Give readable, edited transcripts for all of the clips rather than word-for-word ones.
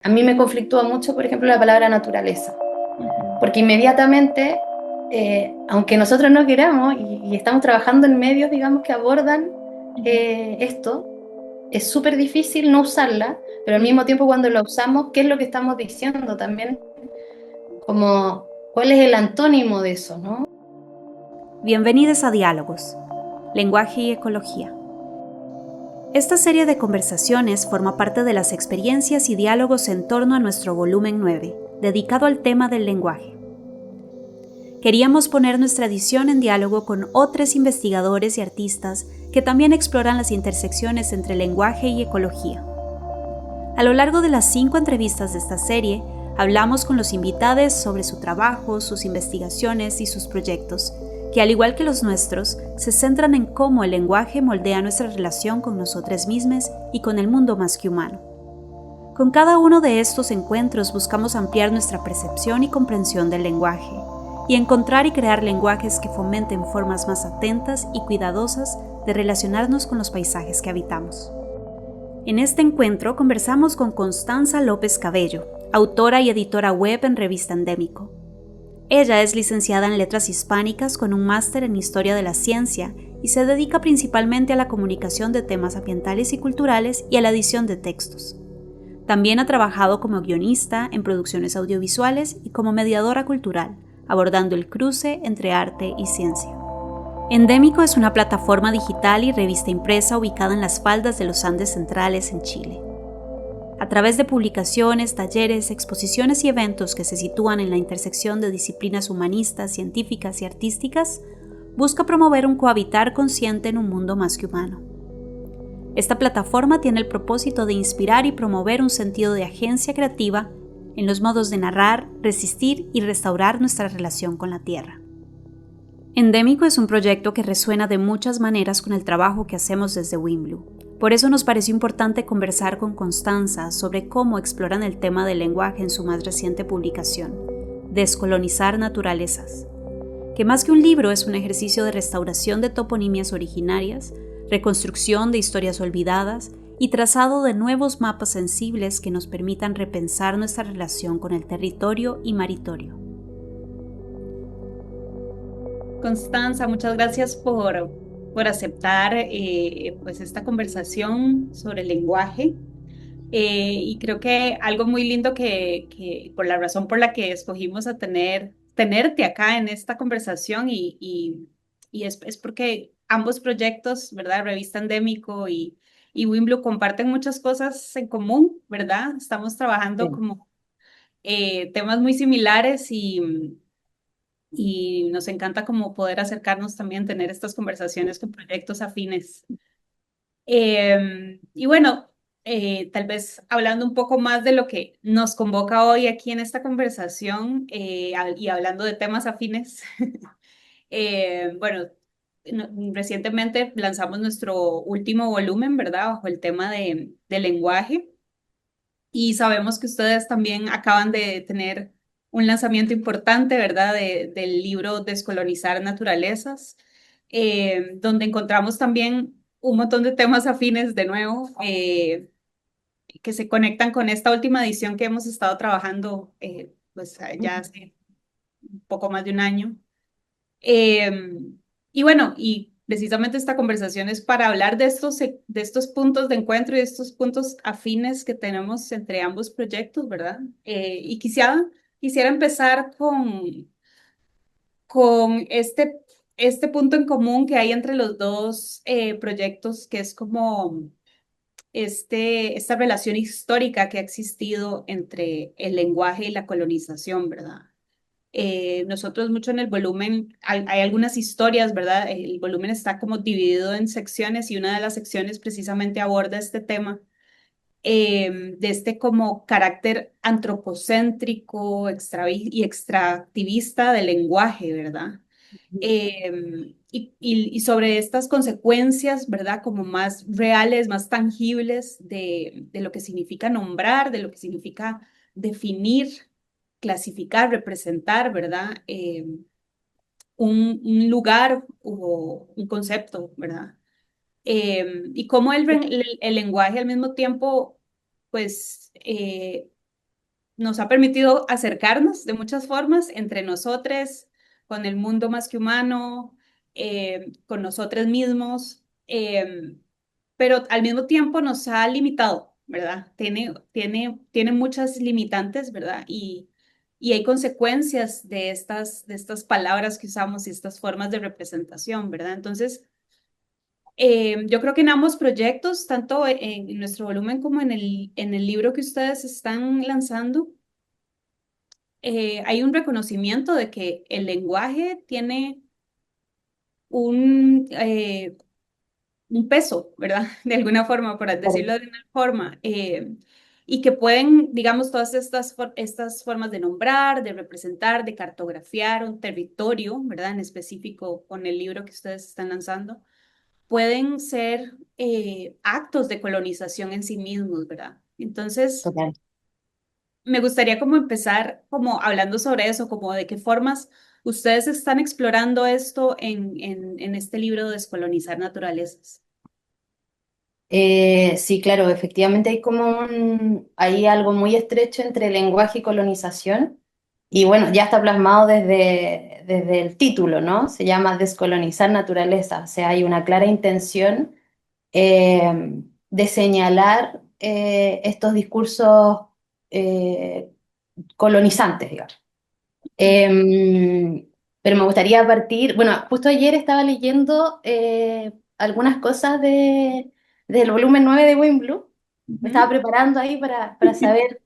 A mí me conflictúa mucho, por ejemplo, la palabra naturaleza, Ujú, porque inmediatamente, aunque nosotros no queramos y estamos trabajando en medios, digamos, que abordan ujú, esto, es súper difícil no usarla, pero al mismo tiempo cuando la usamos, ¿qué es lo que estamos diciendo también? Como, ¿cuál es el antónimo de eso, no? Bienvenidos a Diálogos, Lenguaje y Ecología. Esta serie de conversaciones forma parte de las experiencias y diálogos en torno a nuestro volumen 9, dedicado al tema del lenguaje. Queríamos poner nuestra edición en diálogo con otros investigadores y artistas que también exploran las intersecciones entre lenguaje y ecología. A lo largo de las 5 entrevistas de esta serie, hablamos con los invitados sobre su trabajo, sus investigaciones y sus proyectos, que al igual que los nuestros, se centran en cómo el lenguaje moldea nuestra relación con nosotros mismos y con el mundo más que humano. Con cada uno de estos encuentros buscamos ampliar nuestra percepción y comprensión del lenguaje, y encontrar y crear lenguajes que fomenten formas más atentas y cuidadosas de relacionarnos con los paisajes que habitamos. En este encuentro conversamos con Constanza López Cabello, autora y editora web en Revista Endémico. Ella es licenciada en Letras Hispánicas con un máster en Historia de la Ciencia y se dedica principalmente a la comunicación de temas ambientales y culturales y a la edición de textos. También ha trabajado como guionista en producciones audiovisuales y como mediadora cultural, abordando el cruce entre arte y ciencia. Endémico es una plataforma digital y revista impresa ubicada en las faldas de los Andes centrales en Chile. A través de publicaciones, talleres, exposiciones y eventos que se sitúan en la intersección de disciplinas humanistas, científicas y artísticas, busca promover un cohabitar consciente en un mundo más que humano. Esta plataforma tiene el propósito de inspirar y promover un sentido de agencia creativa en los modos de narrar, resistir y restaurar nuestra relación con la Tierra. Endémico es un proyecto que resuena de muchas maneras con el trabajo que hacemos desde Wimblu. Por eso nos pareció importante conversar con Constanza sobre cómo exploran el tema del lenguaje en su más reciente publicación, Descolonizar Naturalezas, que más que un libro es un ejercicio de restauración de toponimias originarias, reconstrucción de historias olvidadas y trazado de nuevos mapas sensibles que nos permitan repensar nuestra relación con el territorio y maritorio. Constanza, muchas gracias por aceptar pues esta conversación sobre el lenguaje. Y creo que algo muy lindo que por la razón por la que escogimos a tenerte acá en esta conversación y es porque ambos proyectos, ¿verdad? Revista Endémico y Wimblu comparten muchas cosas en común, ¿verdad? Estamos trabajando sí. como temas muy similares y nos encanta como poder acercarnos también, tener estas conversaciones con proyectos afines. Y bueno, tal vez hablando un poco más de lo que nos convoca hoy aquí en esta conversación y hablando de temas afines, bueno, recientemente lanzamos nuestro último volumen, ¿verdad? Bajo el tema de lenguaje y sabemos que ustedes también acaban de tener un lanzamiento importante, ¿verdad? Del libro Descolonizar Naturalezas, donde encontramos también un montón de temas afines de nuevo, que se conectan con esta última edición que hemos estado trabajando pues ya hace un poco más de un año. Eh, y bueno, y precisamente esta conversación es para hablar de estos puntos de encuentro y de estos puntos afines que tenemos entre ambos proyectos, ¿verdad? Y quisiera empezar con este punto en común que hay entre los dos proyectos, que es como esta relación histórica que ha existido entre el lenguaje y la colonización, ¿verdad? Nosotros mucho en el volumen, hay algunas historias, ¿verdad? El volumen está como dividido en secciones y una de las secciones precisamente aborda este tema de este como carácter antropocéntrico y extractivista del lenguaje, ¿verdad? Y sobre estas consecuencias, ¿verdad? Como más reales, más tangibles de lo que significa nombrar, de lo que significa definir, clasificar, representar, ¿verdad? Un lugar o un concepto, ¿verdad? Y cómo el lenguaje al mismo tiempo, pues, nos ha permitido acercarnos de muchas formas entre nosotros, con el mundo más que humano, con nosotros mismos, pero al mismo tiempo nos ha limitado, ¿verdad? Tiene muchas limitantes, ¿verdad? Y hay consecuencias de estas palabras que usamos y estas formas de representación, ¿verdad? Entonces, yo creo que en ambos proyectos, tanto en nuestro volumen como en el libro que ustedes están lanzando, hay un reconocimiento de que el lenguaje tiene un, eh, un peso, ¿verdad? De alguna forma, por Claro. decirlo de una forma, y que pueden, digamos, todas estas formas de nombrar, de representar, de cartografiar un territorio, ¿verdad? En específico con el libro que ustedes están lanzando, pueden ser actos de colonización en sí mismos, ¿verdad? Entonces, Total. me gustaría como empezar como hablando sobre eso, como de qué formas ustedes están explorando esto en este libro Descolonizar Naturalezas. Sí, claro, efectivamente hay algo muy estrecho entre lenguaje y colonización. Y bueno, ya está plasmado desde el título, ¿no? Se llama Descolonizar Naturaleza. O sea, hay una clara intención de señalar estos discursos eh, colonizantes, digamos. Pero me gustaría partir, bueno, justo ayer estaba leyendo algunas cosas del volumen 9 de Wimbledon. Me estaba Ujú. preparando ahí para saber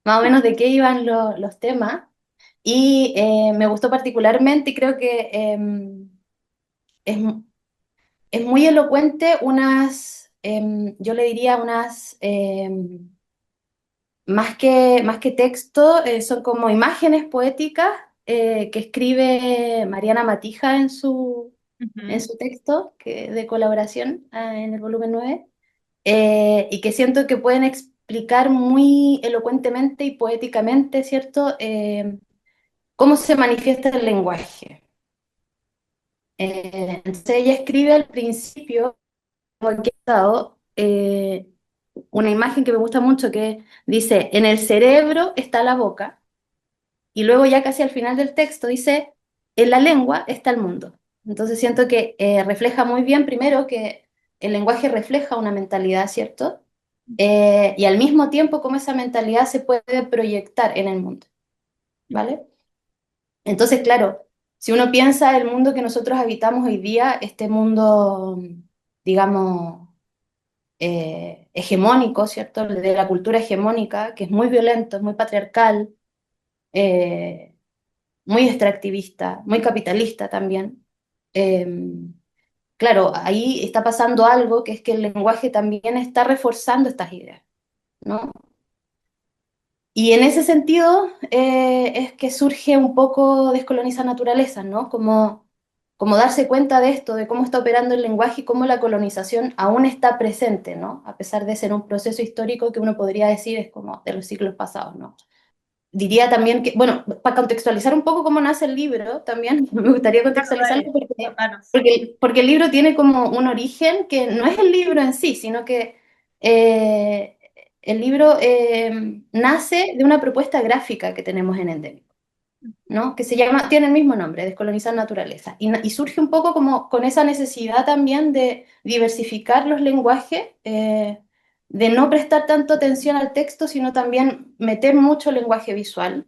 más o menos de qué iban los temas. Y me gustó particularmente y creo que es, es muy elocuente yo le diría más que texto, son como imágenes poéticas que escribe Mariana Matija en Ujú. su texto de colaboración en el volumen 9, y que siento que pueden explicar muy elocuentemente y poéticamente, ¿cierto? Cómo se manifiesta el lenguaje. Entonces ella escribe al principio, aquí he dado, una imagen que me gusta mucho que dice, en el cerebro está la boca. Y luego ya casi al final del texto dice, en la lengua está el mundo. Entonces siento que refleja muy bien, primero, que el lenguaje refleja una mentalidad, ¿cierto? Y al mismo tiempo cómo esa mentalidad se puede proyectar en el mundo, ¿vale? Entonces, claro, si uno piensa el mundo que nosotros habitamos hoy día, este mundo, digamos, hegemónico, ¿cierto? De la cultura hegemónica, que es muy violento, es muy patriarcal, eh, muy extractivista, muy capitalista también. Eh, claro, ahí está pasando algo que es que el lenguaje también está reforzando estas ideas, ¿no? Y en ese sentido es que surge un poco Descoloniza Naturaleza, ¿no? Como darse cuenta de esto, de cómo está operando el lenguaje y cómo la colonización aún está presente, ¿no? A pesar de ser un proceso histórico que uno podría decir es como de los siglos pasados, ¿no? Diría también que, bueno, para contextualizar un poco cómo nace el libro, también me gustaría Claro, contextualizarlo dale, contanos. porque el libro tiene como un origen que no es el libro en sí, sino que eh, el libro nace de una propuesta gráfica que tenemos en Endémico, ¿no? Que se llama, tiene el mismo nombre, Descolonizar Naturaleza, y surge un poco como con esa necesidad también de diversificar los lenguajes, de no prestar tanto atención al texto, sino también meter mucho lenguaje visual,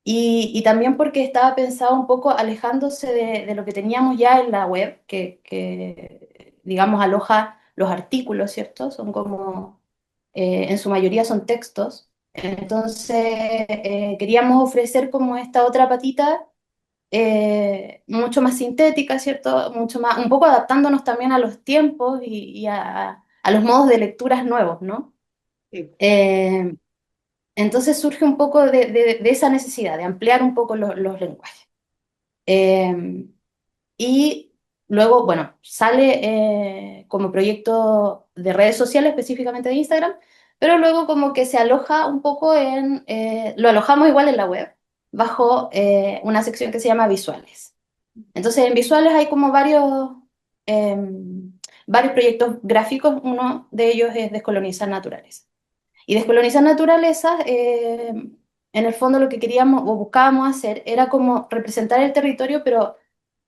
y también porque estaba pensado un poco alejándose de lo que teníamos ya en la web, digamos aloja los artículos, ¿cierto? Son como, en su mayoría son textos. Entonces, queríamos ofrecer como esta otra patita, mucho más sintética, ¿cierto? Mucho más, un poco adaptándonos también a los tiempos y a los modos de lecturas nuevos, ¿no? Sí. Eh, entonces surge un poco de esa necesidad de ampliar un poco los lenguajes. Eh, y luego, bueno, sale como proyecto de redes sociales, específicamente de Instagram, pero luego como que se aloja un poco lo alojamos igual en la web, bajo una sección que se llama visuales. Entonces en visuales hay como eh, varios proyectos gráficos, uno de ellos es Descolonizar Naturaleza. Y Descolonizar Naturaleza en el fondo lo que queríamos o buscábamos hacer era como representar el territorio, pero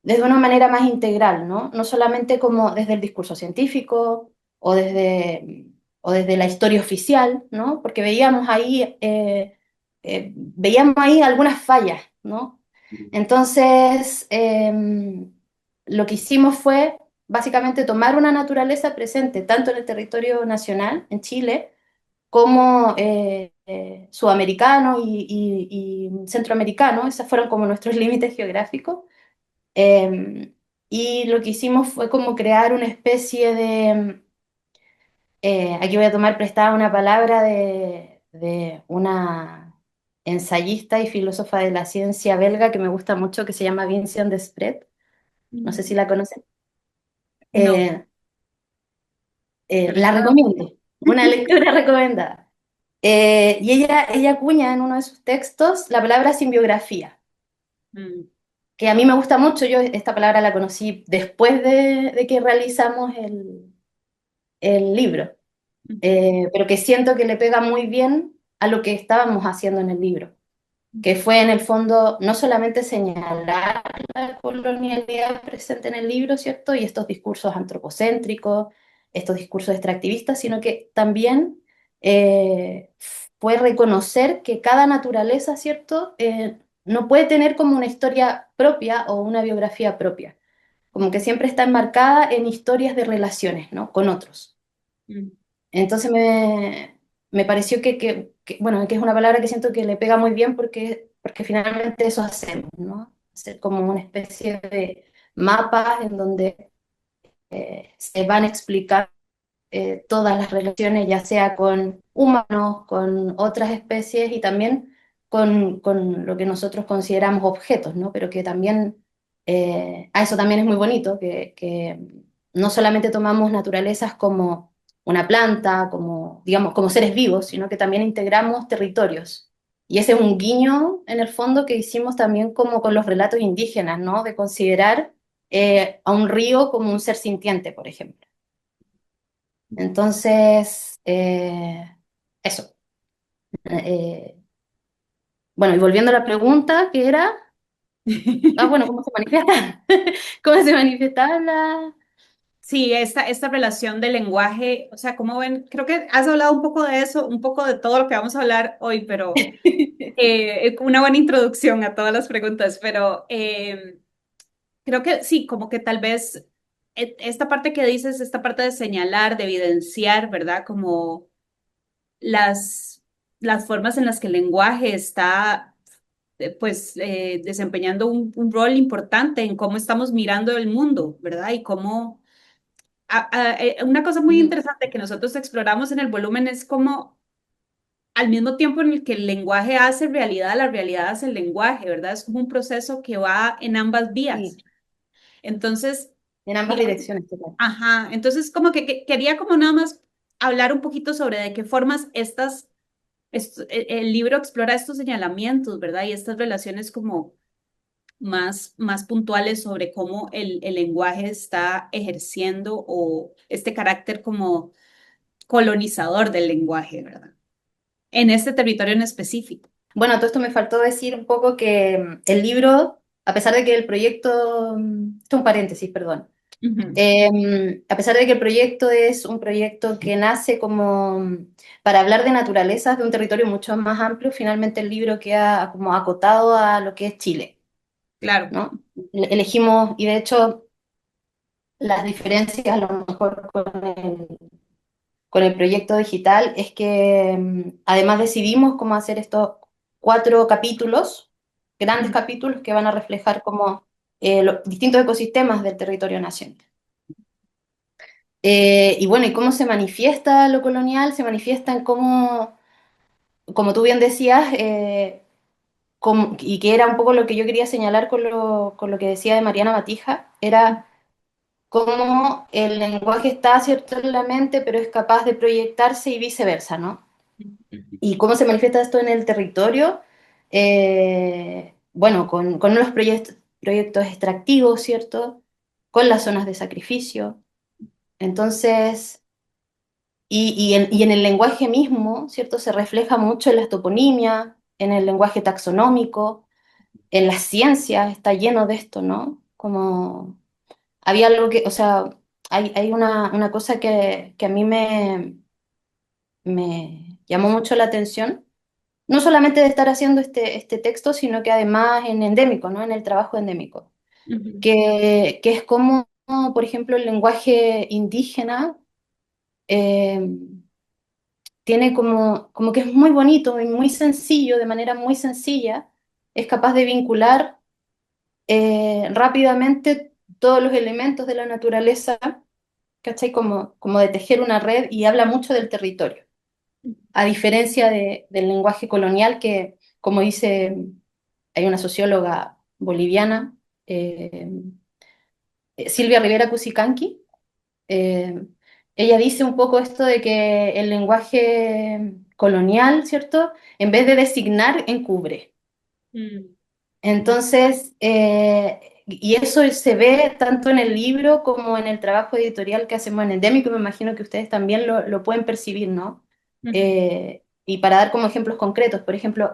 desde una manera más integral, ¿no? No solamente como desde el discurso científico o desde la historia oficial, ¿no? Porque veíamos ahí algunas fallas, ¿no? Entonces, lo que hicimos fue básicamente tomar una naturaleza presente tanto en el territorio nacional, en Chile, como sudamericano y centroamericano, esos fueron como nuestros límites geográficos. Eh, y lo que hicimos fue como crear una especie de, aquí voy a tomar prestada una palabra de una ensayista y filósofa de la ciencia belga que me gusta mucho, que se llama Vinciane Desprez, no sé si Mm. la conocen. No, Eh, pero la está. recomiendo, una lectura recomendada. Y ella acuña en uno de sus textos la palabra simbiografía, Mm, que a mí me gusta mucho. Yo esta palabra la conocí después de que realizamos el libro, ujú, pero que siento que le pega muy bien a lo que estábamos haciendo en el libro, que fue en el fondo no solamente señalar la colonialidad presente en el libro, ¿cierto? Y estos discursos antropocéntricos, estos discursos extractivistas, sino que también eh, fue reconocer que cada naturaleza, ¿cierto? No puede tener como una historia propia o una biografía propia, como que siempre está enmarcada en historias de relaciones, ¿no? Con otros. mm, Entonces me pareció bueno, que es una palabra que siento que le pega muy bien porque finalmente eso hacemos, ¿no? Hacer como una especie de mapas en donde se van explicando todas las relaciones, ya sea con humanos, con otras especies y también con lo que nosotros consideramos objetos, ¿no? Pero que también, a eso también es muy bonito, que no solamente tomamos naturalezas como una planta, como, digamos, como seres vivos, sino que también integramos territorios. Y ese es un guiño, en el fondo, que hicimos también como con los relatos indígenas, ¿no? De considerar a un río como un ser sintiente, por ejemplo. Entonces, eso. Eh, bueno, y volviendo a la pregunta, que era, bueno, ¿cómo se manifiesta? ¿Cómo se manifiesta la... Sí, esta relación del lenguaje, o sea, como ven, creo que has hablado un poco de eso, un poco de todo lo que vamos a hablar hoy, pero una buena introducción a todas las preguntas, pero creo que sí, como que tal vez esta parte que dices, esta parte de señalar, de evidenciar, ¿verdad? Como las, las formas en las que el lenguaje está, pues, desempeñando un rol importante en cómo estamos mirando el mundo, ¿verdad? Y cómo una cosa muy Ujú. interesante que nosotros exploramos en el volumen es cómo al mismo tiempo en el que el lenguaje hace realidad, la realidad hace el lenguaje, ¿verdad? Es como un proceso que va en ambas vías. Sí, Entonces, en ambas digamos, direcciones, total. ajá, entonces como que quería como nada más hablar un poquito sobre de qué formas el libro explora estos señalamientos, ¿verdad? Y estas relaciones como más puntuales sobre cómo el lenguaje está ejerciendo o este carácter como colonizador del lenguaje, ¿verdad? En este territorio en específico. Bueno, todo esto me faltó decir un poco que el libro, a pesar de que el proyecto, esto es un paréntesis, perdón. Ujú, A pesar de que el proyecto es un proyecto que nace como para hablar de naturalezas de un territorio mucho más amplio, finalmente el libro queda como acotado a lo que es Chile, claro. ¿no? Elegimos, y de hecho las diferencias a lo mejor con el proyecto digital es que además decidimos cómo hacer estos 4 capítulos, grandes Ujú, capítulos que van a reflejar como los distintos ecosistemas del territorio nacional. Y bueno, ¿y cómo se manifiesta lo colonial? Se manifiesta en cómo, como tú bien decías, y que era un poco lo que yo quería señalar con lo que decía de Mariana Matija, era cómo el lenguaje está cierto en la mente, pero es capaz de proyectarse y viceversa, ¿no? ujú, ¿Y cómo se manifiesta esto en el territorio? Bueno, con los proyectos extractivos, ¿cierto? Con las zonas de sacrificio. Entonces, y en el lenguaje mismo, ¿cierto? Se refleja mucho en las toponimias, en el lenguaje taxonómico, en las ciencias está lleno de esto, ¿no? Como había algo que, o sea, hay una cosa que a mí me llamó mucho la atención, no solamente de estar haciendo este texto, sino que además en endémico, ¿no? En el trabajo endémico, Ujú, que es como, por ejemplo, el lenguaje indígena eh, tiene como que es muy bonito y muy sencillo, de manera muy sencilla, es capaz de vincular rápidamente todos los elementos de la naturaleza, ¿cachai? Como de tejer una red y habla mucho del territorio, a diferencia del lenguaje colonial que, como dice, hay una socióloga boliviana, eh, Silvia Rivera Cusicanqui, eh, ella dice un poco esto de que el lenguaje colonial, ¿cierto? En vez de designar, encubre. mm, Entonces, y eso se ve tanto en el libro como en el trabajo editorial que hacemos en Endémico, me imagino que ustedes también lo pueden percibir, ¿no? ujú, Y para dar como ejemplos concretos, por ejemplo,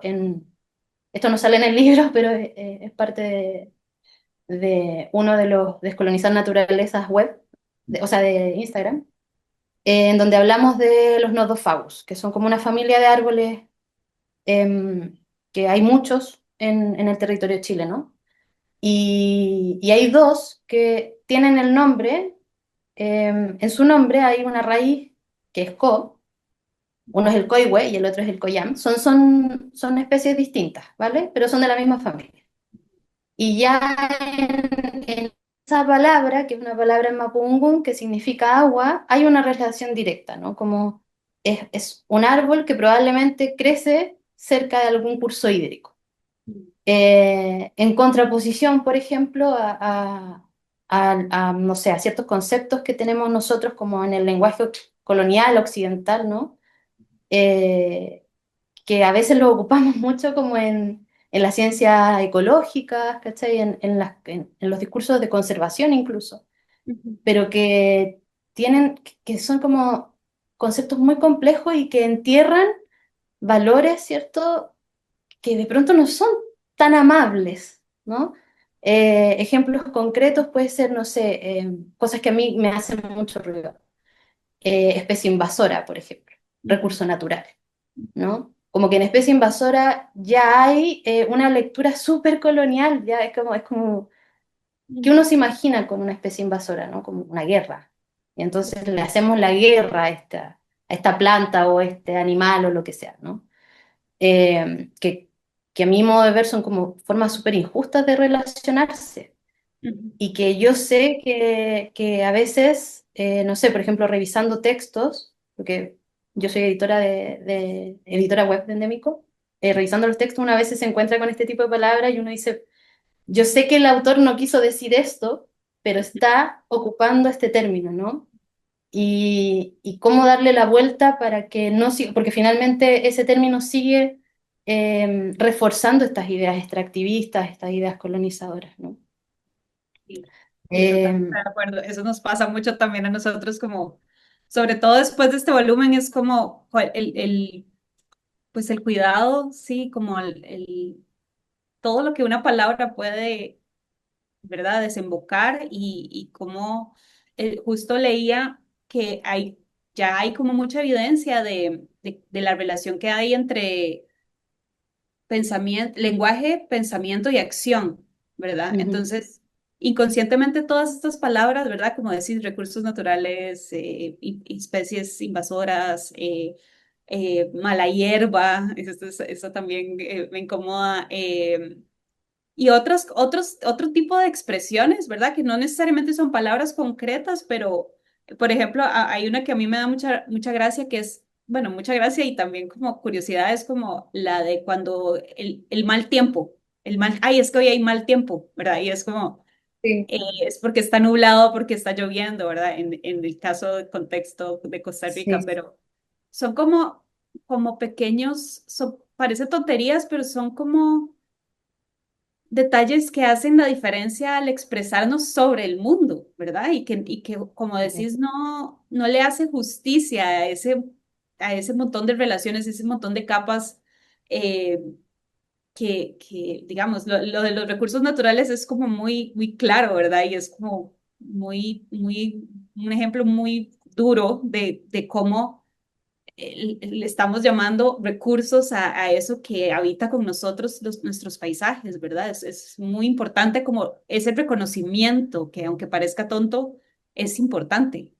esto no sale en el libro, pero es parte de uno de los Descolonizar Naturalezas web, o sea, de Instagram, en donde hablamos de los nodophagus, que son como una familia de árboles que hay muchos en el territorio chileno. Y hay dos que tienen el nombre, en su nombre hay una raíz que es co, uno es el coihue y el otro es el coyam, son especies distintas, ¿vale? Pero son de la misma familia. Y ya en esa palabra, que es una palabra en mapudungun que significa agua, hay una relación directa, ¿no? Como es un árbol que probablemente crece cerca de algún curso hídrico. En contraposición, por ejemplo, no sé, a ciertos conceptos que tenemos nosotros como en el lenguaje colonial occidental, ¿no? Eh, que a veces lo ocupamos mucho como en las ciencias ecológicas, ¿cachai? En los discursos de conservación incluso, ujú, pero que son como conceptos muy complejos y que entierran valores, ¿cierto? Que de pronto no son tan amables, ¿no? Ejemplos concretos puede ser, no sé, cosas que a mí me hacen mucho ruido. Especie invasora, por ejemplo, ujú, recurso natural, ¿no? Como que en especie invasora ya hay una lectura súper colonial, ya es como que ujú, uno se imagina con una especie invasora, ¿no? Como una guerra. Y entonces le hacemos la guerra a esta planta o este animal o lo que sea, ¿no? Que a mi modo de ver son como formas súper injustas de relacionarse ujú, y que yo sé que a veces, no sé, por ejemplo, revisando textos, porque yo soy editora web de Endémico, revisando los textos una vez se encuentra con este tipo de palabras y uno dice, yo sé que el autor no quiso decir esto, pero está ocupando este término, ¿no? Y cómo darle la vuelta para que no siga, porque finalmente ese término sigue reforzando estas ideas extractivistas, estas ideas colonizadoras, ¿no? sí, sí, totalmente Eh, de acuerdo. Eso nos pasa mucho también a nosotros como, sobre todo después de este volumen, es como pues el cuidado, sí, como todo lo que una palabra puede, ¿verdad? Desembocar y cómo justo leía que ya hay como mucha evidencia de la relación que hay entre pensamiento, lenguaje, pensamiento y acción, ¿verdad? ujú, Entonces, inconscientemente todas estas palabras, ¿verdad? Como decir, recursos naturales, especies invasoras, mala hierba, eso también me incomoda. Y otro tipo de expresiones, ¿verdad? Que no necesariamente son palabras concretas, pero, por ejemplo, hay una que a mí me da mucha gracia, que es, bueno, mucha gracia y también como curiosidad, es como la de cuando el mal tiempo, ay, es que hoy hay mal tiempo, ¿verdad? Y es como, sí, es porque está nublado, porque está lloviendo, ¿verdad? En el caso de contexto de Costa Rica, sí, pero son como pequeños, parece tonterías, pero son como detalles que hacen la diferencia al expresarnos sobre el mundo, ¿verdad? Y que como sí, decís, no le hace justicia a ese montón de relaciones, ese montón de capas. digamos, lo de los recursos naturales es como muy, muy claro, ¿verdad? Y es como un ejemplo muy duro de cómo le estamos llamando recursos a eso que habita con nosotros nuestros paisajes, ¿verdad? Es muy importante como ese reconocimiento que aunque parezca tonto, es importante.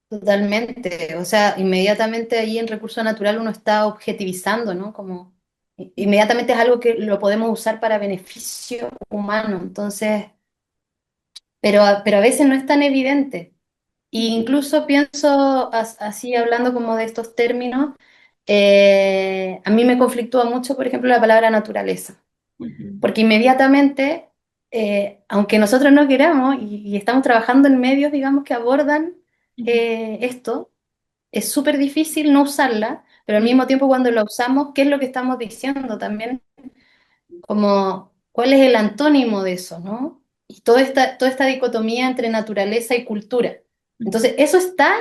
Totalmente. O sea, inmediatamente ahí en recurso natural uno está objetivizando, ¿no? Como inmediatamente es algo que lo podemos usar para beneficio humano. Entonces, pero a veces no es tan evidente. Y Ujú, incluso pienso así hablando como de estos términos, a mí me conflictúa mucho, por ejemplo, la palabra naturaleza, ujú, porque inmediatamente, aunque nosotros no queramos y estamos trabajando en medios, digamos, que abordan ujú, esto, es súper difícil no usarla, pero al ujú, mismo tiempo cuando la usamos, ¿qué es lo que estamos diciendo también? Como, ¿cuál es el antónimo de eso, no? Y toda esta dicotomía entre naturaleza y cultura. ujú, Entonces, eso está,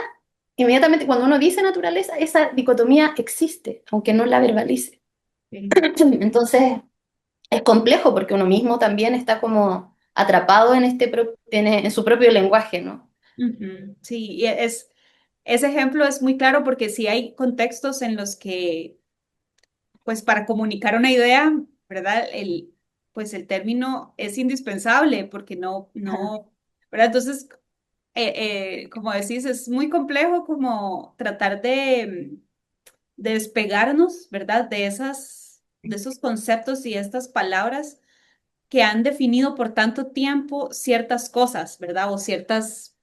inmediatamente cuando uno dice naturaleza, esa dicotomía existe, aunque no la verbalice. sí, Entonces, es complejo porque uno mismo también está como atrapado en, en su propio lenguaje, ¿no? ujú, sí, y ese ejemplo es muy claro porque sí hay contextos en los que pues para comunicar una idea, ¿verdad? Pues el término es indispensable porque Ajá, ¿verdad? Entonces, como decís, es muy complejo como tratar de despegarnos, ¿verdad? De esos conceptos y estas palabras que han definido por tanto tiempo ciertas cosas, ¿verdad? O ciertas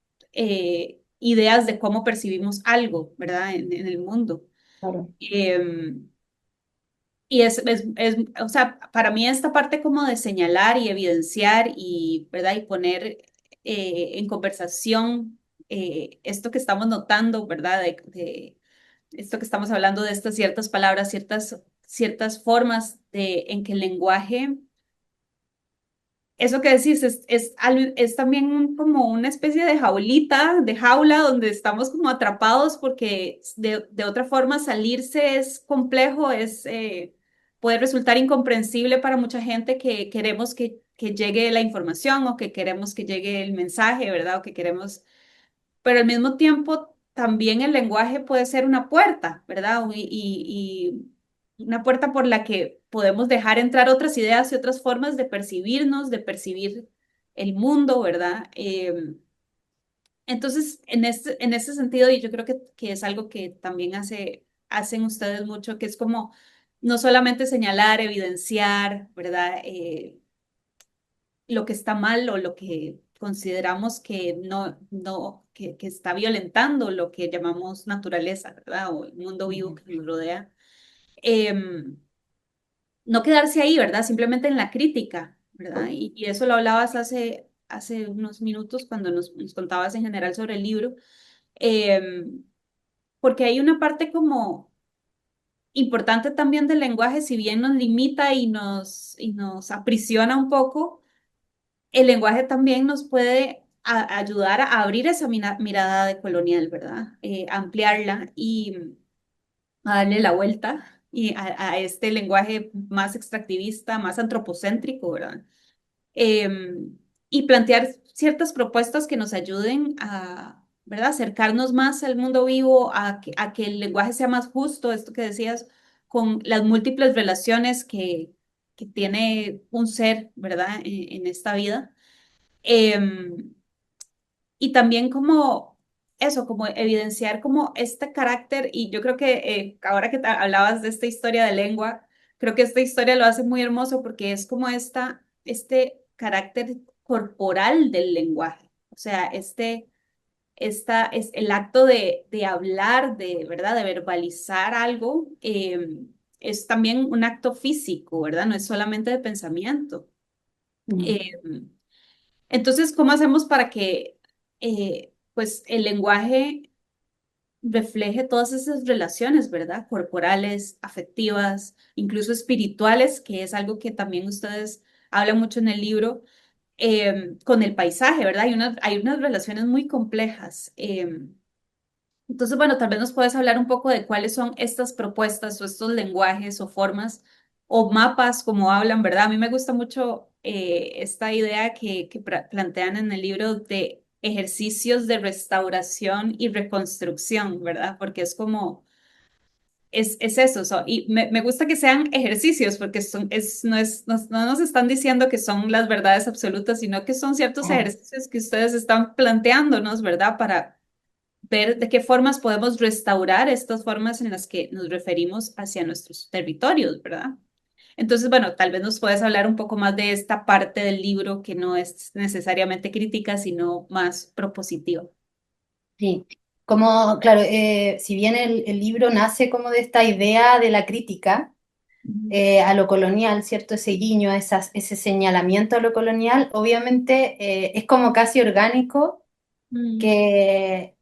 ideas de cómo percibimos algo, ¿verdad? En el mundo. claro. Em, y o sea, para mí esta parte como de señalar y evidenciar y, ¿verdad? Y poner en conversación esto que estamos notando, ¿verdad? De esto que estamos hablando de estas ciertas palabras, ciertas formas en que el lenguaje eso que decís es también como una especie de jaulita, de jaula donde estamos como atrapados porque de otra forma salirse es complejo, puede resultar incomprensible para mucha gente que queremos que llegue la información o que queremos que llegue el mensaje, ¿verdad? O que queremos pero al mismo tiempo también el lenguaje puede ser una puerta, ¿verdad? Y una puerta por la que podemos dejar entrar otras ideas y otras formas de percibirnos, de percibir el mundo, ¿verdad? Entonces, en este sentido, y yo creo que es algo que también hacen ustedes mucho, que es como no solamente señalar, evidenciar, ¿verdad? Lo que está mal o lo que consideramos que que está violentando lo que llamamos naturaleza, ¿verdad? O el mundo vivo Ujú. que nos rodea. Em, no quedarse ahí, ¿verdad? Simplemente en la crítica, ¿verdad? Y eso lo hablabas hace unos minutos cuando nos contabas en general sobre el libro, Em, porque hay una parte como importante también del lenguaje, si bien nos limita y nos aprisiona un poco, el lenguaje también nos puede ayudar a abrir esa mirada de colonial, ¿verdad? Ampliarla y a darle la vuelta a este lenguaje más extractivista, más antropocéntrico, ¿verdad? Y plantear ciertas propuestas que nos ayuden a, ¿verdad? Acercarnos más al mundo vivo, a que el lenguaje sea más justo, esto que decías, con las múltiples relaciones que tiene un ser, ¿verdad? En esta vida. Em, y también como eso, como evidenciar como este carácter, y yo creo que ahora que hablabas de esta historia de lengua, creo que esta historia lo hace muy hermoso porque es como este carácter corporal del lenguaje, o sea, es el acto de hablar, de, ¿verdad? De verbalizar algo, es también un acto físico, ¿verdad? No es solamente de pensamiento. Mm. Em, entonces, ¿cómo hacemos para que pues el lenguaje refleje todas esas relaciones, ¿verdad? Corporales, afectivas, incluso espirituales, que es algo que también ustedes hablan mucho en el libro, con el paisaje, ¿verdad? Hay unas relaciones muy complejas. Entonces, bueno, tal vez nos puedes hablar un poco de cuáles son estas propuestas o estos lenguajes o formas o mapas, como hablan, ¿verdad? A mí me gusta mucho esta idea que plantean en el libro de ejercicios de restauración y reconstrucción, ¿verdad? Porque es como, es eso, y me gusta que sean ejercicios, porque no nos están diciendo que son las verdades absolutas, sino que son ciertos Ajá. ejercicios que ustedes están planteándonos, ¿verdad? Para ver de qué formas podemos restaurar estas formas en las que nos referimos hacia nuestros territorios, ¿verdad? Entonces, bueno, tal vez nos puedes hablar un poco más de esta parte del libro que no es necesariamente crítica, sino más propositiva. Sí, como, claro, si bien el libro nace como de esta idea de la crítica Ujú. a lo colonial, ¿cierto? Ese guiño, ese señalamiento a lo colonial, obviamente es como casi orgánico Mm,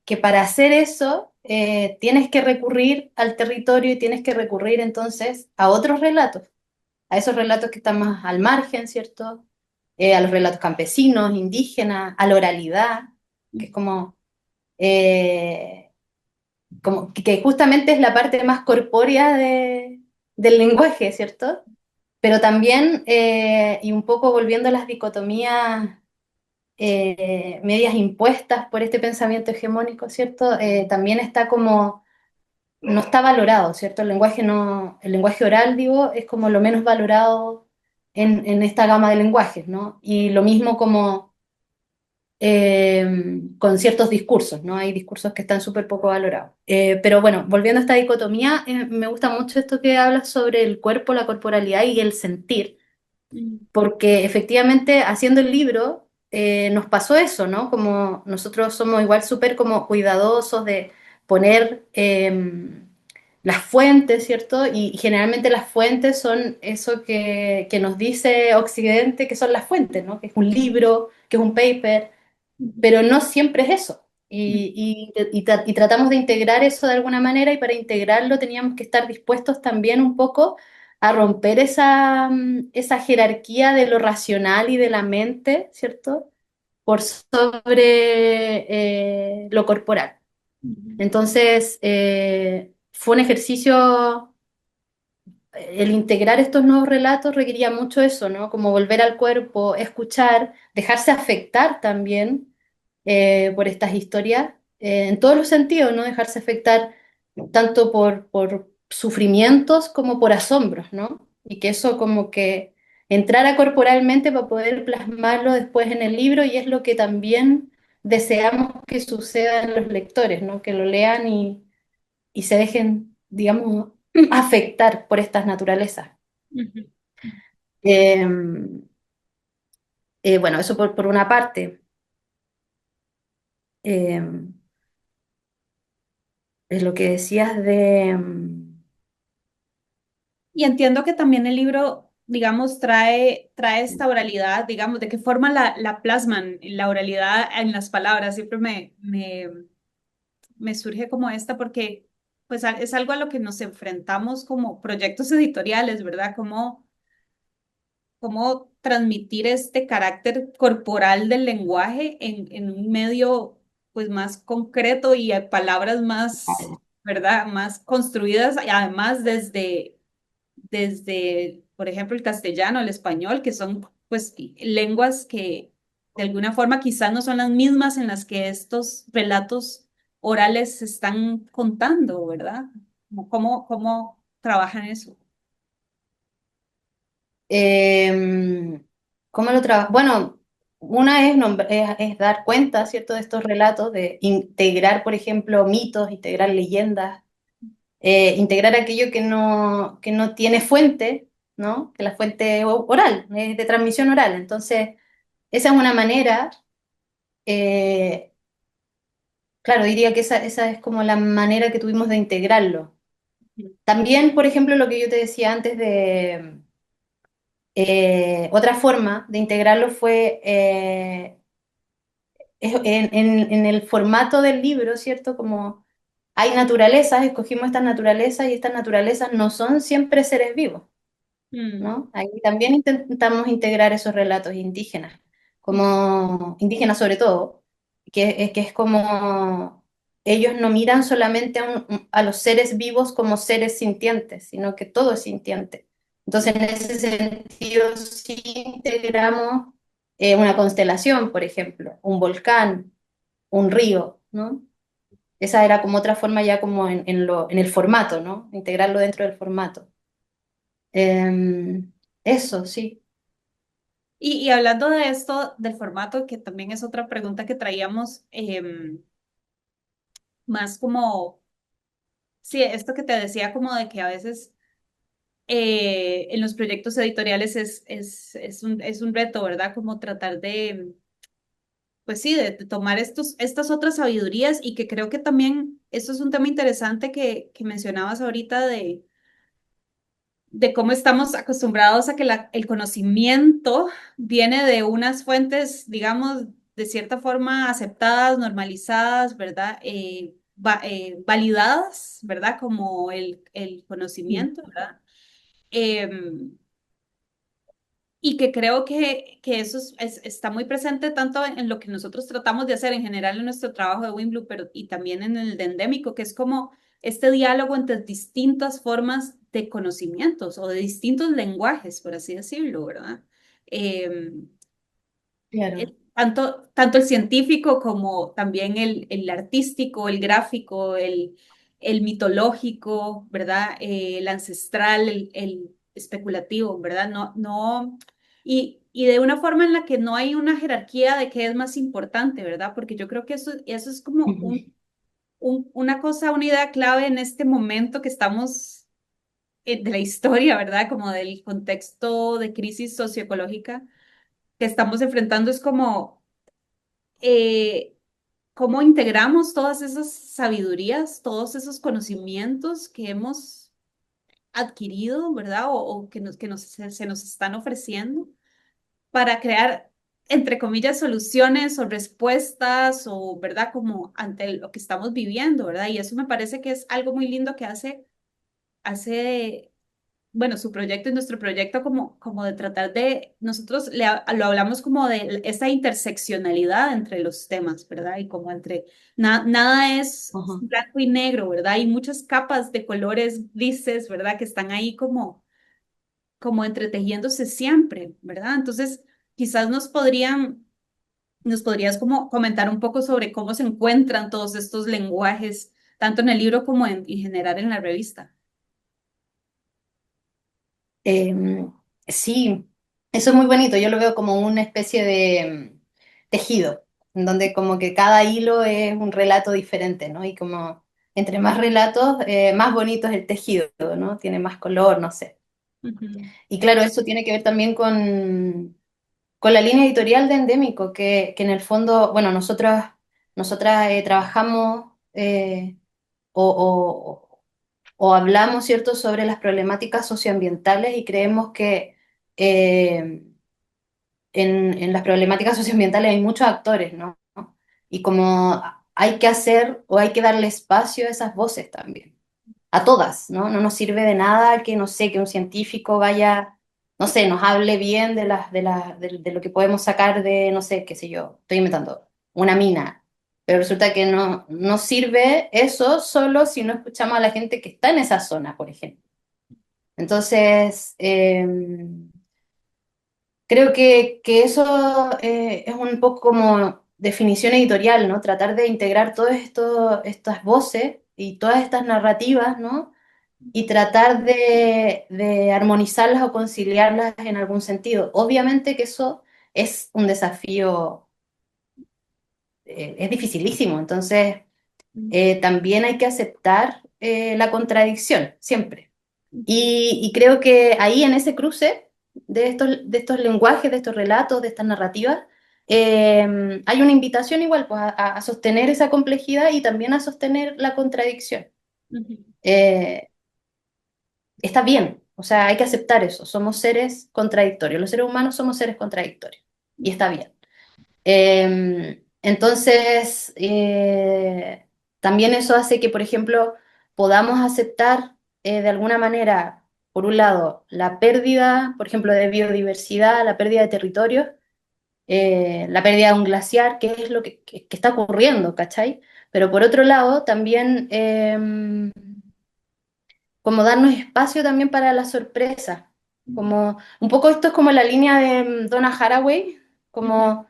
que para hacer eso tienes que recurrir al territorio y tienes que recurrir entonces a otros relatos, a esos relatos que están más al margen, ¿cierto? A los relatos campesinos, indígenas, a la oralidad, que es eh, como que justamente es la parte más corpórea del lenguaje, ¿cierto? Pero también, y un poco volviendo a las dicotomías medias impuestas por este pensamiento hegemónico, ¿cierto? También está como, no está valorado, ¿cierto? El lenguaje no, el lenguaje oral, digo, es como lo menos valorado en esta gama de lenguajes, ¿no? Y lo mismo como con ciertos discursos, ¿no? Hay discursos que están súper poco valorados. Pero bueno, volviendo a esta dicotomía, me gusta mucho esto que hablas sobre el cuerpo, la corporalidad y el sentir, mm, porque efectivamente haciendo el libro nos pasó eso, ¿no? Como nosotros somos igual súper como cuidadosos de poner las fuentes, ¿cierto? Y generalmente las fuentes son eso que nos dice Occidente que son las fuentes, ¿no? Que es un libro, que es un paper, ujú, pero no siempre es eso. ujú, Y tratamos de integrar eso de alguna manera y para integrarlo teníamos que estar dispuestos también un poco a romper esa jerarquía de lo racional y de la mente, ¿cierto? Por sobre lo corporal. ujú, Entonces, fue un ejercicio el integrar estos nuevos relatos requería mucho eso, ¿no? Como volver al cuerpo, escuchar, dejarse afectar también por estas historias, en todos los sentidos, ¿no? Dejarse afectar tanto por sufrimientos como por asombros, ¿no? Y que eso como que entrara corporalmente para poder plasmarlo después en el libro y es lo que también deseamos que suceda en los lectores, ¿no? Que lo lean y se dejen, digamos, afectar por estas naturalezas. ujú. Eh, bueno, eso por una parte. Eh, es lo que decías de... Y entiendo que también el libro, digamos, trae esta oralidad, digamos, de qué forma la plasman, la oralidad en las palabras. Siempre me surge como esta porque pues es algo a lo que nos enfrentamos como proyectos editoriales, ¿verdad? Cómo transmitir este carácter corporal del lenguaje en un medio pues más concreto y a palabras más, ¿verdad? Más construidas, y además desde, por ejemplo, el castellano, el español, que son pues lenguas que de alguna forma quizás no son las mismas en las que estos relatos orales se están contando, ¿verdad? ¿Cómo trabajan eso? ¿Cómo lo trabajas? Bueno, una es, es dar cuenta, ¿cierto?, de estos relatos, de integrar, por ejemplo, mitos, integrar leyendas, integrar aquello que no tiene fuente, ¿no? Que la fuente es oral, es de transmisión oral. Entonces, esa es una manera, eh, claro, diría que esa es como la manera que tuvimos de integrarlo. También, por ejemplo, lo que yo te decía antes de otra forma de integrarlo fue en el formato del libro, ¿cierto? Como hay naturalezas, escogimos estas naturalezas y estas naturalezas no son siempre seres vivos, Mm, ¿no? Ahí también intentamos integrar esos relatos indígenas, como indígenas sobre todo, que es como ellos no miran solamente a los seres vivos como seres sintientes, sino que todo es sintiente. Entonces, en ese sentido, sí integramos una constelación, por ejemplo, un volcán, un río, ¿no? Esa era como otra forma ya como en el formato, ¿no? Integrarlo dentro del formato. Eso, sí. Y hablando de esto, del formato, que también es otra pregunta que traíamos, más como, sí, esto que te decía como de que a veces en los proyectos editoriales es un reto, ¿verdad? Como tratar de, pues sí, de tomar estas otras sabidurías y que creo que también, esto es un tema interesante que mencionabas ahorita de cómo estamos acostumbrados a que el conocimiento viene de unas fuentes, digamos, de cierta forma aceptadas, normalizadas, ¿verdad? Validadas, ¿verdad? Como el conocimiento, ¿verdad? Em, y que creo que eso está muy presente tanto en lo que nosotros tratamos de hacer en general en nuestro trabajo de Winblue, pero y también en el de Endémico, que es como este diálogo entre distintas formas de conocimientos o de distintos lenguajes, por así decirlo, ¿verdad? Eh, Claro. tanto el científico como también el artístico, el gráfico, el mitológico, ¿verdad? El ancestral, el especulativo, ¿verdad? Y de una forma en la que no hay una jerarquía de qué es más importante, ¿verdad? Porque yo creo que eso es como Ujú. una cosa, una idea clave en este momento que estamos de la historia, ¿verdad? Como del contexto de crisis socioecológica que estamos enfrentando, es como eh, cómo integramos todas esas sabidurías, todos esos conocimientos que hemos adquirido, ¿verdad? O se nos están ofreciendo para crear, entre comillas, soluciones o respuestas o, ¿verdad? Como ante lo que estamos viviendo, ¿verdad? Y eso me parece que es algo muy lindo que hace bueno, su proyecto y nuestro proyecto como de tratar de, nosotros lo hablamos como de esa interseccionalidad entre los temas, ¿verdad? Y como entre, nada es Ajá. blanco y negro, ¿verdad? Hay muchas capas de colores grises, ¿verdad? Que están ahí como entretejiéndose siempre, ¿verdad? Entonces, quizás nos podrías como comentar un poco sobre cómo se encuentran todos estos lenguajes, tanto en el libro como en general en la revista. Em, sí, eso es muy bonito. Yo lo veo como una especie de tejido, en donde como que cada hilo es un relato diferente, ¿no? Y como entre más relatos, más bonito es el tejido, ¿no? Tiene más color, no sé. Ujú, Y claro, eso tiene que ver también con la línea editorial de Endémico, que en el fondo, bueno, nosotras trabajamos o, o- o hablamos, ¿cierto?, sobre las problemáticas socioambientales y creemos que eh, en las problemáticas socioambientales hay muchos actores, ¿no? Y como hay que hacer o hay que darle espacio a esas voces también, a todas, ¿no? No nos sirve de nada que, no sé, que un científico vaya, no sé, nos hable bien de lo que podemos sacar de, no sé, qué sé yo, estoy inventando, una mina. Pero resulta que no sirve eso solo si no escuchamos a la gente que está en esa zona, por ejemplo. Entonces, creo que eso es un poco como definición editorial, ¿no? Tratar de integrar todas estas voces y todas estas narrativas, ¿no? Y tratar de armonizarlas o conciliarlas en algún sentido. Obviamente que eso es un desafío, es dificilísimo, entonces también hay que aceptar la contradicción, siempre. Y creo que ahí en ese cruce de estos lenguajes, de estos relatos, de estas narrativas, hay una invitación igual pues, a sostener esa complejidad y también a sostener la contradicción. ujú, Eh, Está bien, o sea, hay que aceptar eso, somos seres contradictorios, los seres humanos somos seres contradictorios y está bien. Entonces, también eso hace que, por ejemplo, podamos aceptar de alguna manera, por un lado, la pérdida, por ejemplo, de biodiversidad, la pérdida de territorio, la pérdida de un glaciar, que es lo que está ocurriendo, ¿cachai? Pero por otro lado, también como darnos espacio también para la sorpresa. Como, un poco esto es como la línea de Donna Haraway, Ujú, como,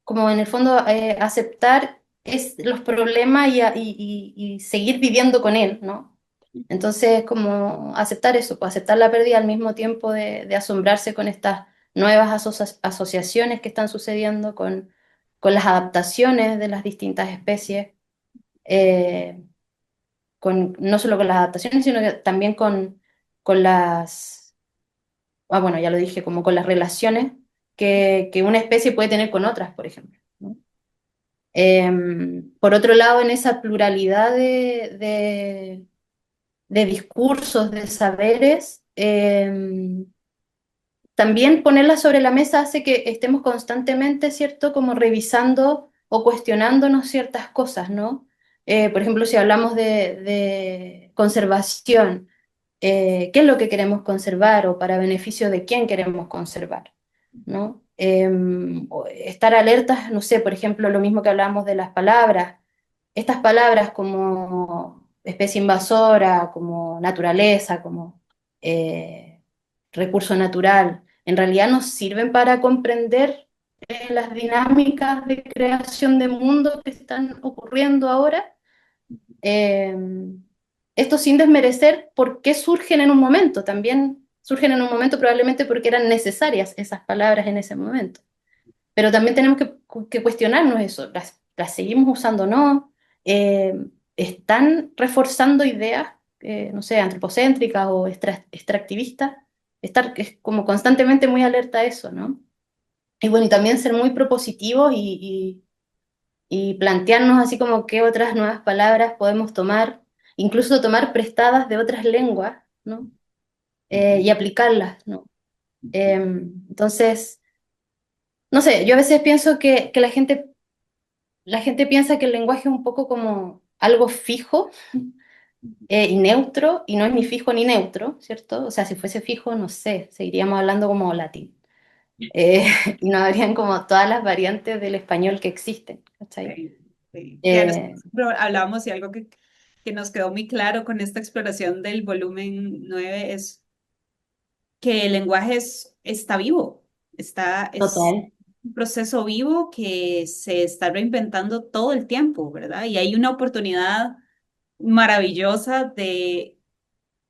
como en el fondo aceptar los problemas y seguir viviendo con él, ¿no? Entonces, como aceptar eso, pues aceptar la pérdida al mismo tiempo de asombrarse con estas nuevas asociaciones que están sucediendo, con las adaptaciones de las distintas especies. eh, no solo con las adaptaciones, sino que también con las, bueno, ya lo dije, como con las relaciones que una especie puede tener con otras, por ejemplo, ¿no? Por otro lado, en esa pluralidad de discursos, de saberes, también ponerla sobre la mesa hace que estemos constantemente, ¿cierto?, como revisando o cuestionándonos ciertas cosas, ¿no? Por ejemplo, si hablamos de conservación, ¿qué es lo que queremos conservar o para beneficio de quién queremos conservar? ¿No? O estar alertas, no sé, por ejemplo, lo mismo que hablábamos de las palabras, estas palabras como especie invasora, como naturaleza, como eh, recurso natural, en realidad nos sirven para comprender las dinámicas de creación de mundo que están ocurriendo ahora. Eh, Esto sin desmerecer por qué surgen en un momento, también surgen en un momento probablemente porque eran necesarias esas palabras en ese momento. Pero también tenemos que cuestionarnos eso, las seguimos usando o no. Eh, ¿Están reforzando ideas, no sé, antropocéntricas o extractivistas? Estar es como constantemente muy alerta a eso, ¿no? Y bueno, y también ser muy propositivos y plantearnos así como qué otras nuevas palabras podemos tomar, incluso tomar prestadas de otras lenguas, ¿no? Y aplicarlas, ¿no? Entonces, no sé, yo a veces pienso que la gente piensa que el lenguaje es un poco como algo fijo y neutro, y no es ni fijo ni neutro, ¿cierto? O sea, si fuese fijo, no sé, seguiríamos hablando como latín. Eh, y no habrían como todas las variantes del español que existen, ¿cachai? sí, sí. Que a nosotros Eh, hablábamos y algo que nos quedó muy claro con esta exploración del volumen 9 es que el lenguaje está vivo, es Total. un proceso vivo que se está reinventando todo el tiempo, ¿verdad? Y hay una oportunidad maravillosa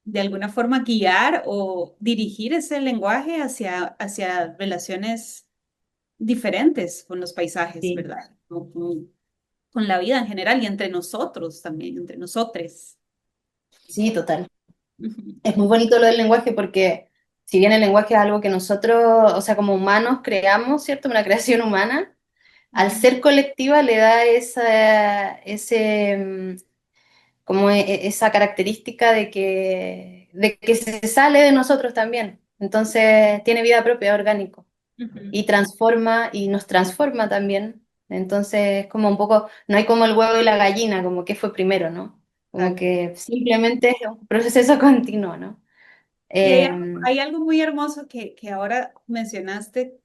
de alguna forma guiar o dirigir ese lenguaje hacia relaciones diferentes con los paisajes, Sí, ¿verdad? Con la vida en general y entre nosotros también, entre nosotres. sí, total. Ujú, Es muy bonito lo del lenguaje porque si bien el lenguaje es algo que nosotros, o sea, como humanos creamos, ¿cierto? Una creación humana, al ujú, ser colectiva le da como esa característica de que se sale de nosotros también. Entonces tiene vida propia, orgánico, ujú. y transforma y nos transforma también. Entonces, como un poco, no hay como el huevo y la gallina, como que fue primero, ¿no? Como Exacto. que simplemente es un proceso continuo, ¿no? Y Eh, hay algo muy hermoso que ahora mencionaste,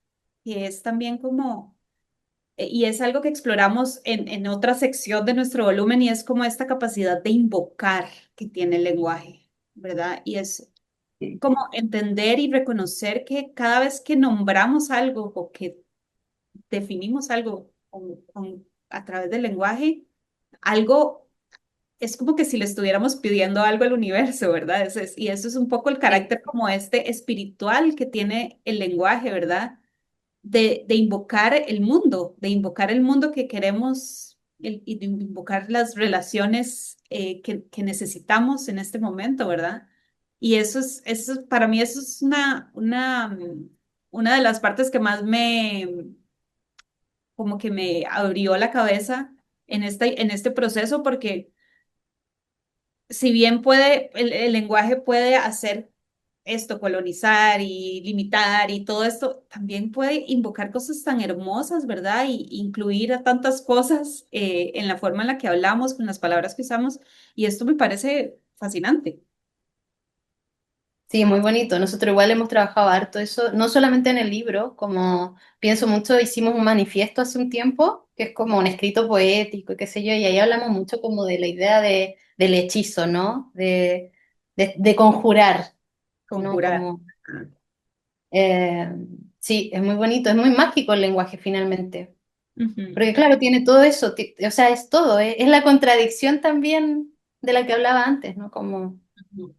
que es también como, y es algo que exploramos en otra sección de nuestro volumen, y es como esta capacidad de invocar que tiene el lenguaje, ¿verdad? Y es como entender y reconocer que cada vez que nombramos algo o que definimos algo a través del lenguaje, algo es como que si le estuviéramos pidiendo algo al universo, ¿verdad? Y eso es un poco el sí, carácter como este espiritual que tiene el lenguaje, ¿verdad? De invocar el mundo que queremos y de invocar las relaciones que necesitamos en este momento, ¿verdad? Y para mí eso es una de las partes que más como que me abrió la cabeza en este proceso, porque si bien el lenguaje puede hacer esto, colonizar y limitar y todo esto, también puede invocar cosas tan hermosas, ¿verdad? Y incluir a tantas cosas en la forma en la que hablamos, con las palabras que usamos, y esto me parece fascinante. Sí, muy bonito. Nosotros igual hemos trabajado harto eso, no solamente en el libro, como pienso mucho, hicimos un manifiesto hace un tiempo, que es como un escrito poético, y qué sé yo, y ahí hablamos mucho como de la idea del hechizo, ¿no? De conjurar, ¿no? Conjurar. Como, eh, sí, es muy bonito, es muy mágico el lenguaje finalmente. Ujú, Porque claro, tiene todo eso, o sea, es todo, es la contradicción también de la que hablaba antes, ¿no? Como ujú.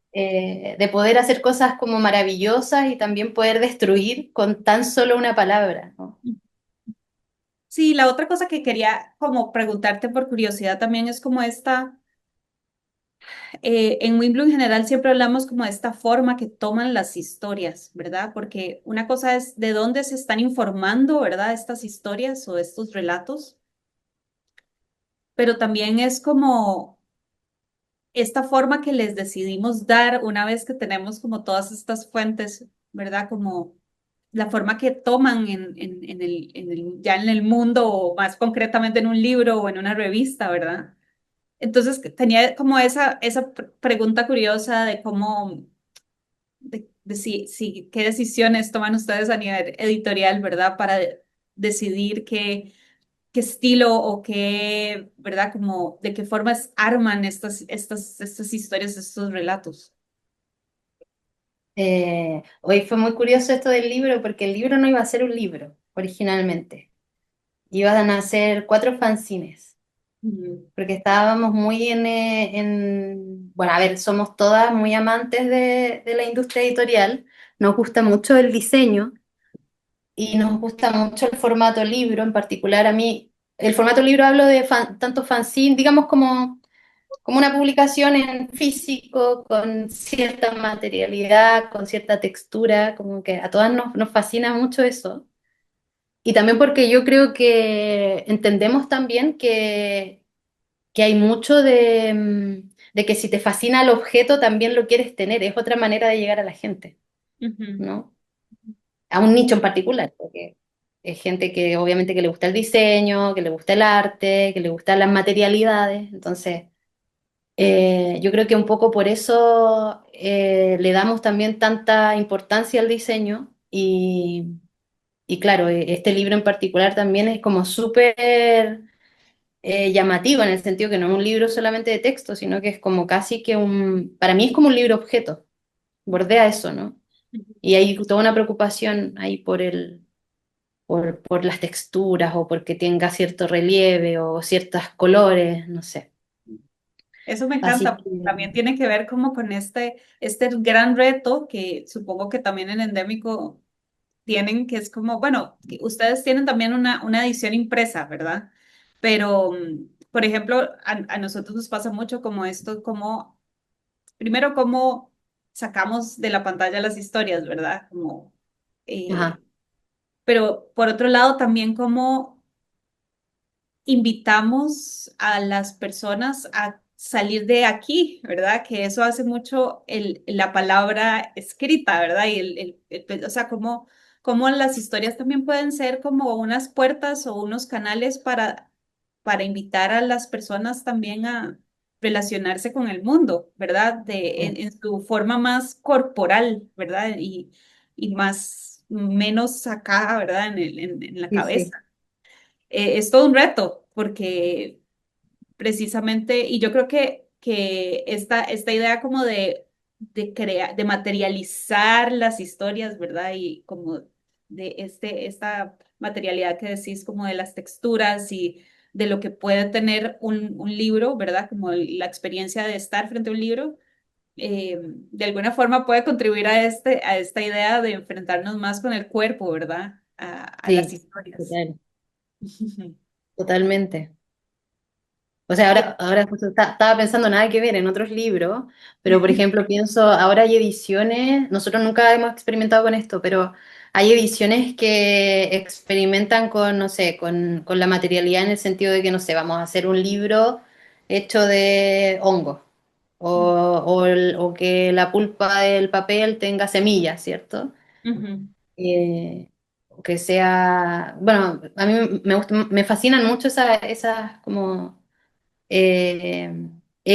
de poder hacer cosas como maravillosas y también poder destruir con tan solo una palabra, ¿no? Sí, la otra cosa que quería como preguntarte por curiosidad también es como esta, en Wimbledon en general siempre hablamos como de esta forma que toman las historias, ¿verdad? Porque una cosa es de dónde se están informando, ¿verdad? Estas historias o estos relatos, pero también es como esta forma que les decidimos dar una vez que tenemos como todas estas fuentes, ¿verdad? Como la forma que toman ya en el mundo o más concretamente en un libro o en una revista, ¿verdad? Entonces tenía como esa pregunta curiosa de cómo, de qué decisiones toman ustedes a nivel editorial, ¿verdad? Para decidir qué estilo o qué, ¿verdad? Como de qué formas arman estas historias, estos relatos. Hoy fue muy curioso esto del libro porque el libro no iba a ser un libro originalmente, iban a ser 4 fanzines, Ujú, porque estábamos muy bueno, a ver, somos todas muy amantes de la industria editorial, nos gusta mucho el diseño y nos gusta mucho el formato libro, en particular a mí, el formato libro hablo de tanto fanzine, digamos como una publicación en físico, con cierta materialidad, con cierta textura, como que a todas nos fascina mucho eso. Y también porque yo creo que entendemos también que hay mucho de que si te fascina el objeto, también lo quieres tener. Es otra manera de llegar a la gente, ujú, ¿no? A un nicho en particular, porque es gente que obviamente que le gusta el diseño, que le gusta el arte, que le gustan las materialidades. Entonces, yo creo que un poco por eso le damos también tanta importancia al diseño y claro, este libro en particular también es como súper llamativo en el sentido que no es un libro solamente de texto, sino que es como casi que para mí es como un libro objeto, bordea eso, ¿no? ujú. Y hay toda una preocupación ahí por las texturas o porque tenga cierto relieve o ciertos colores, no sé. Eso me Así encanta, que, porque también tiene que ver como con este gran reto que supongo que también en Endémico tienen, que es como, bueno, que ustedes tienen también una edición impresa, ¿verdad? Pero, por ejemplo, a nosotros nos pasa mucho como esto, como, primero, cómo sacamos de la pantalla las historias, ¿verdad? Como, ajá, pero por otro lado, también cómo invitamos a las personas a salir de aquí, ¿verdad? Que eso hace mucho la palabra escrita, ¿verdad? Y o sea, como las historias también pueden ser como unas puertas o unos canales para invitar a las personas también a relacionarse con el mundo, ¿verdad? En su forma más corporal, ¿verdad? Y menos acá, ¿verdad? En la sí, sí. cabeza. Es todo un reto, porque precisamente, y yo creo que esta idea como de crear, de materializar las historias, ¿verdad? Y como de esta materialidad que decís, como de las texturas y de lo que puede tener un libro, ¿verdad? Como la experiencia de estar frente a un libro, de alguna forma puede contribuir a esta idea de enfrentarnos más con el cuerpo, ¿verdad? A las Sí, historias. total, totalmente. O sea, ahora justo estaba pensando nada que ver en otros libros, pero por ejemplo pienso, ahora hay ediciones, nosotros nunca hemos experimentado con esto, pero hay ediciones que experimentan con, no sé, con la materialidad en el sentido de que, no sé, vamos a hacer un libro hecho de hongo, o que la pulpa del papel tenga semillas, ¿cierto? Ujú, Que sea, bueno, a mí me fascinan mucho esas como eh,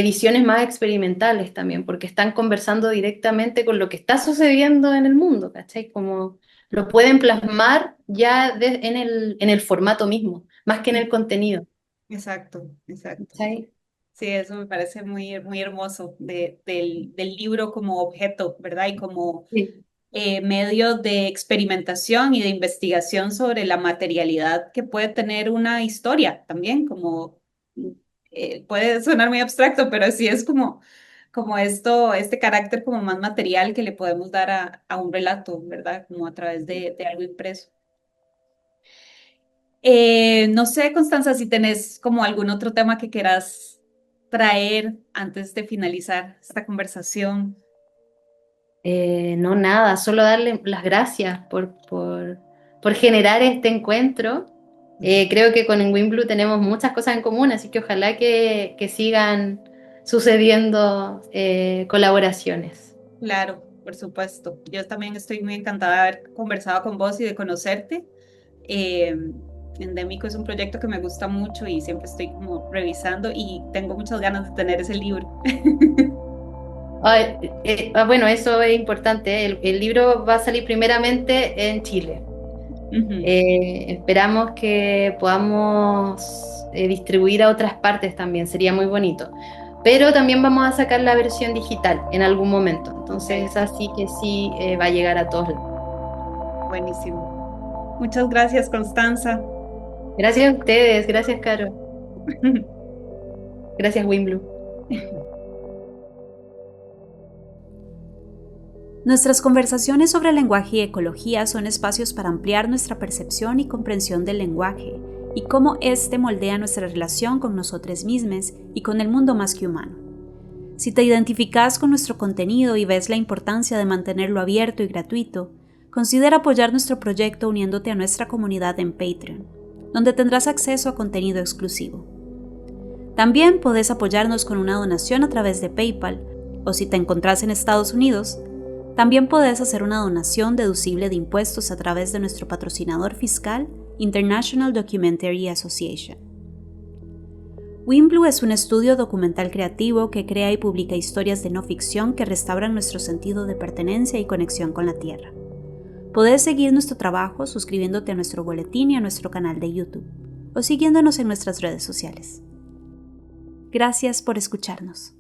visiones más experimentales también, porque están conversando directamente con lo que está sucediendo en el mundo, ¿cachai? Como lo pueden plasmar ya en el formato mismo, más que en el contenido, Exacto, exacto. ¿cachai? Sí, eso me parece muy, muy hermoso del libro como objeto, ¿verdad? Y como Sí. medio de experimentación y de investigación sobre la materialidad que puede tener una historia también, como puede sonar muy abstracto, pero sí es como esto, este carácter como más material que le podemos dar a un relato, ¿verdad? Como a través de algo impreso. No sé, Constanza, si tenés como algún otro tema que quieras traer antes de finalizar esta conversación. No, nada, solo darle las gracias por generar este encuentro. Creo que con Winblue tenemos muchas cosas en común, así que ojalá que sigan sucediendo colaboraciones. Claro, por supuesto. Yo también estoy muy encantada de haber conversado con vos y de conocerte. Eh, Endémico es un proyecto que me gusta mucho y siempre estoy como revisando y tengo muchas ganas de tener ese libro. Ay, bueno, eso es importante. El libro va a salir primeramente en Chile. Ujú. Esperamos que podamos distribuir a otras partes también, sería muy bonito. Pero también vamos a sacar la versión digital en algún momento. Ok, Entonces, así que sí va a llegar a todos lados. buenísimo. Muchas gracias, Constanza. Gracias a ustedes, gracias, Caro. Gracias, Winblue. Nuestras conversaciones sobre lenguaje y ecología son espacios para ampliar nuestra percepción y comprensión del lenguaje y cómo éste moldea nuestra relación con nosotros mismos y con el mundo más que humano. Si te identificas con nuestro contenido y ves la importancia de mantenerlo abierto y gratuito, considera apoyar nuestro proyecto uniéndote a nuestra comunidad en Patreon, donde tendrás acceso a contenido exclusivo. También podés apoyarnos con una donación a través de PayPal, o si te encontrás en Estados Unidos, también podés hacer una donación deducible de impuestos a través de nuestro patrocinador fiscal, International Documentary Association. Winblue es un estudio documental creativo que crea y publica historias de no ficción que restauran nuestro sentido de pertenencia y conexión con la Tierra. Podés seguir nuestro trabajo suscribiéndote a nuestro boletín y a nuestro canal de YouTube, o siguiéndonos en nuestras redes sociales. Gracias por escucharnos.